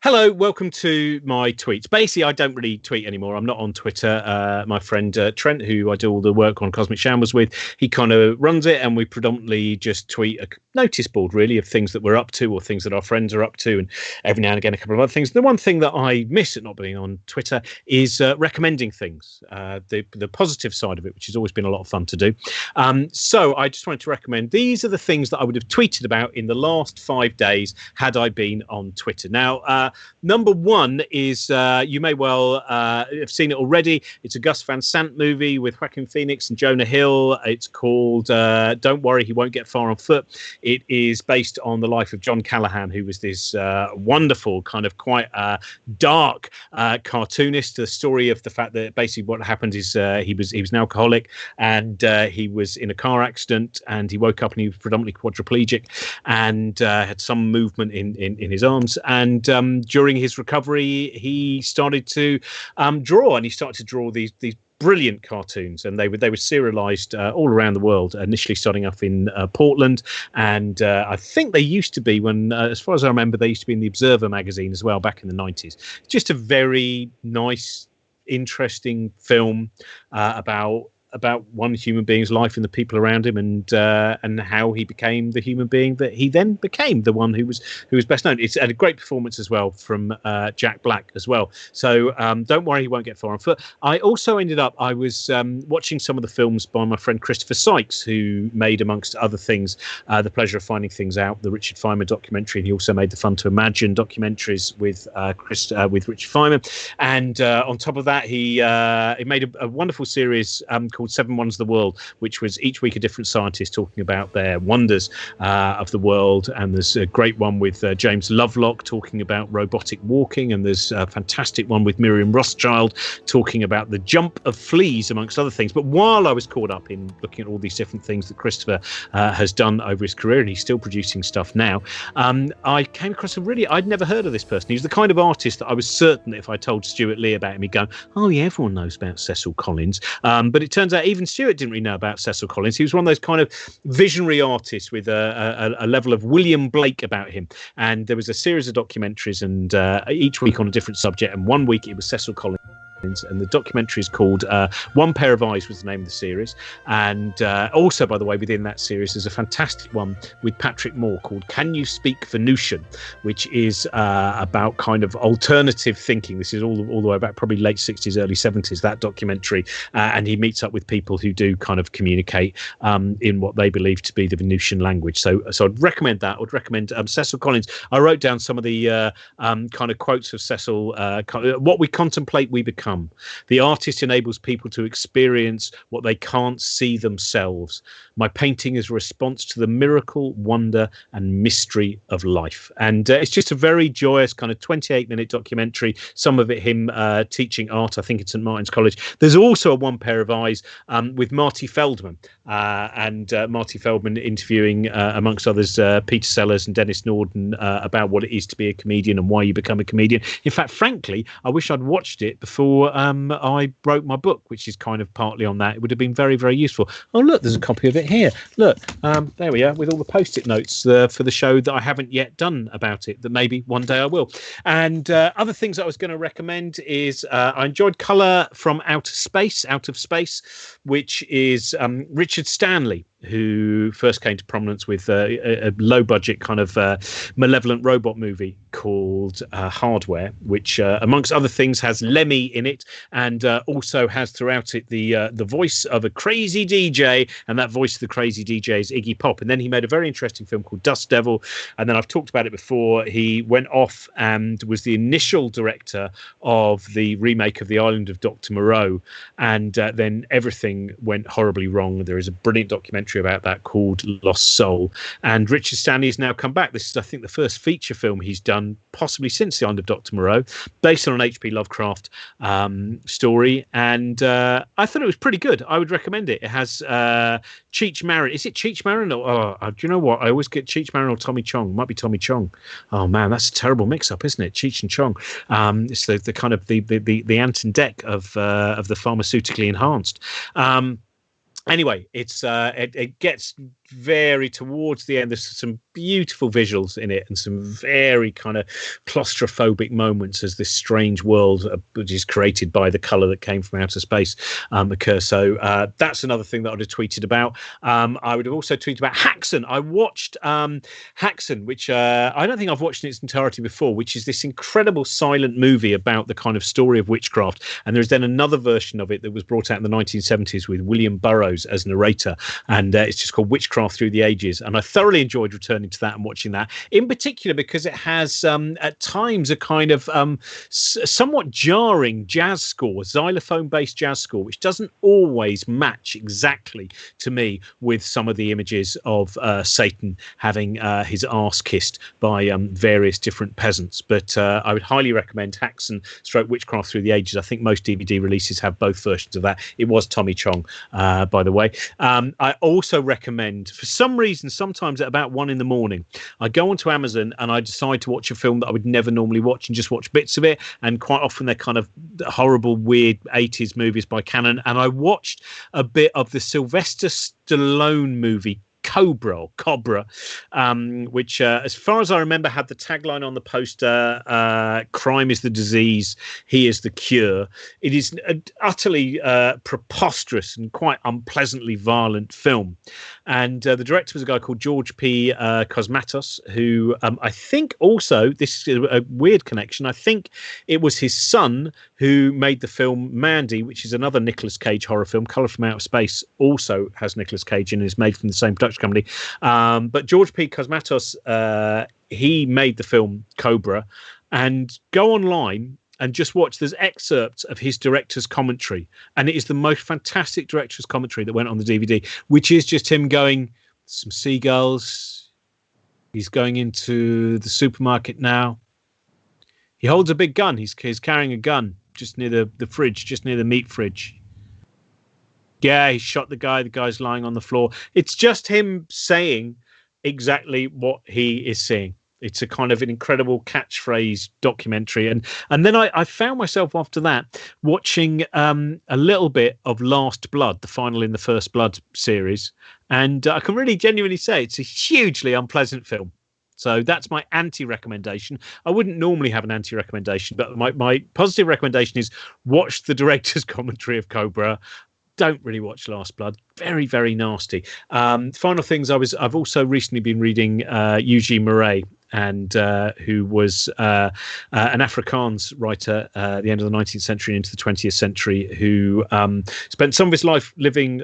Hello, welcome to my tweets. Basically, I don't really tweet anymore. I'm not on Twitter. My friend Trent, who I do all the work on Cosmic Shambles with, he kind of runs it, and we predominantly just tweet a notice board, really, of things that we're up to or things that our friends are up to, and every now and again a couple of other things. The one thing that I miss at not being on Twitter is recommending things, the positive side of it, which has always been a lot of fun to do. So I just wanted to recommend, these are the things that I would have tweeted about in the last 5 days had I been on Twitter. Now, number one is, you may well have seen it already. It's a Gus Van Sant movie with Joaquin Phoenix and Jonah Hill. It's called Don't Worry, He Won't Get Far on Foot. It is based on the life of John Callahan, who was this wonderful, kind of quite dark cartoonist. The story of the fact that basically what happened is he was an alcoholic, and he was in a car accident, and he woke up and he was predominantly quadriplegic and had some movement in his arms. And during his recovery, he started to draw, and he started to draw these brilliant cartoons, and they were serialized all around the world, initially starting off in Portland, and I think they used to be, when as far as I remember, they used to be in the Observer magazine as well back in the 90s. Just a very nice, interesting film about one human being's life and the people around him, and how he became the human being that he then became, the one who was best known. It's a great performance as well from Jack Black as well. So Don't Worry, He Won't Get Far on Foot. I also I was watching some of the films by my friend Christopher Sykes, who made, amongst other things, The Pleasure of Finding Things Out, the Richard Feynman documentary, and he also made the Fun to Imagine documentaries with Richard Feynman. And on top of that, he made a wonderful series called 7 Wonders of the World, which was each week a different scientist talking about their wonders of the world. And there's a great one with James Lovelock talking about robotic walking, and there's a fantastic one with Miriam Rothschild talking about the jump of fleas, amongst other things. But while I was caught up in looking at all these different things that Christopher has done over his career, and he's still producing stuff now, I came across I'd never heard of this person. He was the kind of artist that I was certain that if I told Stuart Lee about him, he'd go, oh yeah, everyone knows about Cecil Collins. But it turns out even Stuart didn't really know about Cecil Collins. He was one of those kind of visionary artists with a level of William Blake about him. And there was a series of documentaries, and each week on a different subject. And one week it was Cecil Collins. And the documentary is called One Pair of Eyes, was the name of the series. And also, by the way, within that series, there's a fantastic one with Patrick Moore called Can You Speak Venusian, which is about kind of alternative thinking. This is all the way back, probably late 60s, early 70s, that documentary. And he meets up with people who do kind of communicate in what they believe to be the Venusian language. So I'd recommend that. I would recommend Cecil Collins. I wrote down some of the kind of quotes of Cecil. What we contemplate, we become. The artist enables people to experience what they can't see themselves. My painting is a response to the miracle, wonder, and mystery of life. And it's just a very joyous kind of 28-minute documentary. Some of it him teaching art, I think, at St. Martin's College. There's also a One Pair of Eyes with Marty Feldman, and Marty Feldman interviewing, amongst others, Peter Sellers and Dennis Norden about what it is to be a comedian and why you become a comedian. In fact, frankly, I wish I'd watched it before I wrote my book, which is kind of partly on that. It would have been very, very useful. Oh, look, there's a copy of it here. Look, there we are, with all the post-it notes for the show that I haven't yet done about it, that maybe one day I will. And other things I was going to recommend is I enjoyed Colour from Outer Space, which is Richard Stanley, who first came to prominence with a low-budget kind of malevolent robot movie called Hardware, which, amongst other things, has Lemmy in it, and also has throughout it the voice of a crazy DJ, and that voice of the crazy DJ is Iggy Pop. And then he made a very interesting film called Dust Devil, and then I've talked about it before. He went off and was the initial director of the remake of The Island of Dr. Moreau, and then everything went horribly wrong. There is a brilliant documentary about that called Lost Soul, and Richard Stanley has now come back. This is, I think, the first feature film he's done possibly since The Island of Dr. Moreau, based on an H.P. Lovecraft story, and I thought it was pretty good. I would recommend it. It has Cheech Marin. Is it Cheech Marin? Or do you know what? I always get Cheech Marin or Tommy Chong. It might be Tommy Chong. Oh man, that's a terrible mix-up, isn't it? Cheech and Chong. It's the kind of the Ant and Dec of the pharmaceutically enhanced. Anyway, it gets very towards the end. There's some beautiful visuals in it and some very kind of claustrophobic moments as this strange world, which is created by the color that came from outer space, occurs. So that's another thing that I'd have tweeted about. I would have also tweeted about Haxan. I watched Haxan, which I don't think I've watched in its entirety before, which is this incredible silent movie about the kind of story of witchcraft. And there's then another version of it that was brought out in the 1970s with William Burroughs as narrator, and it's just called Witchcraft Through the Ages. And I thoroughly enjoyed returning to that and watching that, in particular because it has at times a kind of somewhat jarring jazz score, xylophone based jazz score, which doesn't always match exactly to me with some of the images of Satan having his arse kissed by various different peasants. But I would highly recommend Haxan / Witchcraft Through the Ages. I think most DVD releases have both versions of that. It was Tommy Chong, by the way. I also recommend, for some reason, sometimes at about 1 a.m, I go onto Amazon and I decide to watch a film that I would never normally watch and just watch bits of it. And quite often they're kind of horrible, weird 80s movies by Cannon. And I watched a bit of the Sylvester Stallone movie Cobra, which as far as I remember had the tagline on the poster, crime is the disease, he is the cure. It is an utterly preposterous and quite unpleasantly violent film, and the director was a guy called George P. Cosmatos, who I think also, this is a weird connection, I think it was his son who made the film Mandy, which is another Nicolas Cage horror film. Colour from Outer Space also has Nicolas Cage in and is made from the same production company. But George P. Cosmatos, he made the film Cobra, and go online and just watch. There's excerpts of his director's commentary, and it is the most fantastic director's commentary that went on the DVD, which is just him going, some seagulls, he's going into the supermarket now, he holds a big gun, he's carrying a gun just near the fridge, just near the meat fridge. Yeah, he shot the guy's lying on the floor. It's just him saying exactly what he is seeing. It's a kind of an incredible catchphrase documentary. And then I found myself after that watching a little bit of Last Blood, the final in the First Blood series. And I can really genuinely say it's a hugely unpleasant film. So that's my anti-recommendation. I wouldn't normally have an anti-recommendation, but my positive recommendation is watch the director's commentary of Cobra. Don't really watch Last Blood. Very, very nasty. Final things, I've also recently been reading Eugene Marais, and who was an Afrikaans writer at the end of the 19th century and into the 20th century, who spent some of his life living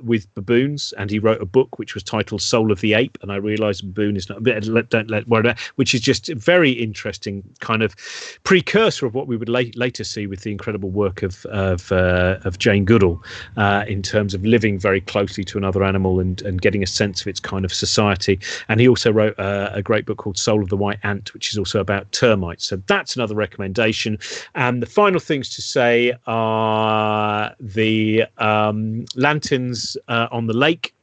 with baboons, and he wrote a book which was titled Soul of the Ape, and I realised baboon is not a bit, which is just a very interesting kind of precursor of what we would later see with the incredible work of Jane Goodall in terms of living very closely to another animal and getting a sense of its kind of society. And he also wrote a great book called Soul of the White Ant, which is also about termites. So that's another recommendation. And the final things to say are the Lanterns on the Lake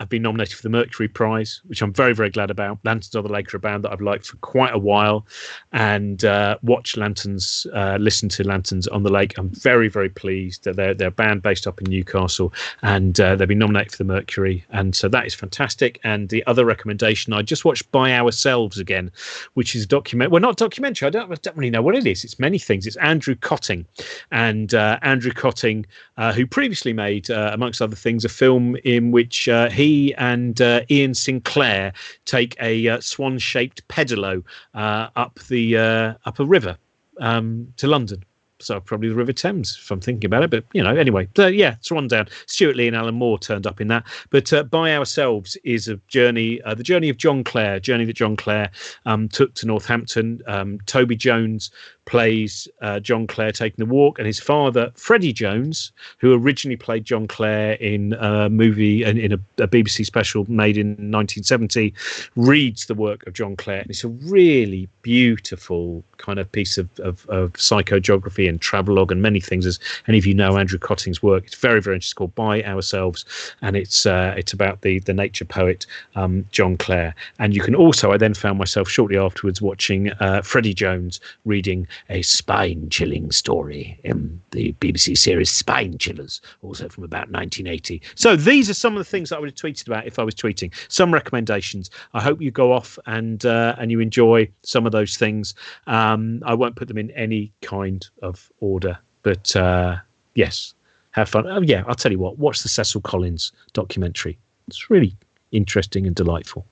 have been nominated for the Mercury Prize, which I'm very, very glad about. Lanterns on the Lake are a band that I've liked for quite a while, and watch Lanterns, listen to Lanterns on the Lake. I'm very, very pleased that they're a band based up in Newcastle, and they've been nominated for the Mercury, and so that is fantastic. And the other recommendation, I just watched By Ourselves again, which is not documentary. I don't really know what it is. It's many things. It's Andrew Cotting, and Andrew Cotting, who previously made, amongst other things, a film in which he and Ian Sinclair take a swan-shaped pedalo up a river to London. So probably the River Thames, if I'm thinking about it. But, anyway. Yeah, Swan Down. Stuart Lee and Alan Moore turned up in that. But By Ourselves is a journey, the journey that John Clare took to Northampton. Toby Jones plays John Clare taking the walk, and his father, Freddie Jones, who originally played John Clare in a movie, in a BBC special made in 1970, reads the work of John Clare. And it's a really beautiful kind of piece of psychogeography and travelogue and many things. As any of you know, Andrew Cotting's work, it's very, very interesting, called By Ourselves, and it's about the nature poet John Clare. And you can also, I then found myself shortly afterwards watching Freddie Jones reading a spine-chilling story in the BBC series Spine Chillers, also from about 1980. So these are some of the things that I would have tweeted about if I was tweeting. Some recommendations. I hope you go off and you enjoy some of those things. I won't put them in any kind of order, but yes, have fun. Oh yeah, I'll tell you what. Watch the Cecil Collins documentary. It's really interesting and delightful.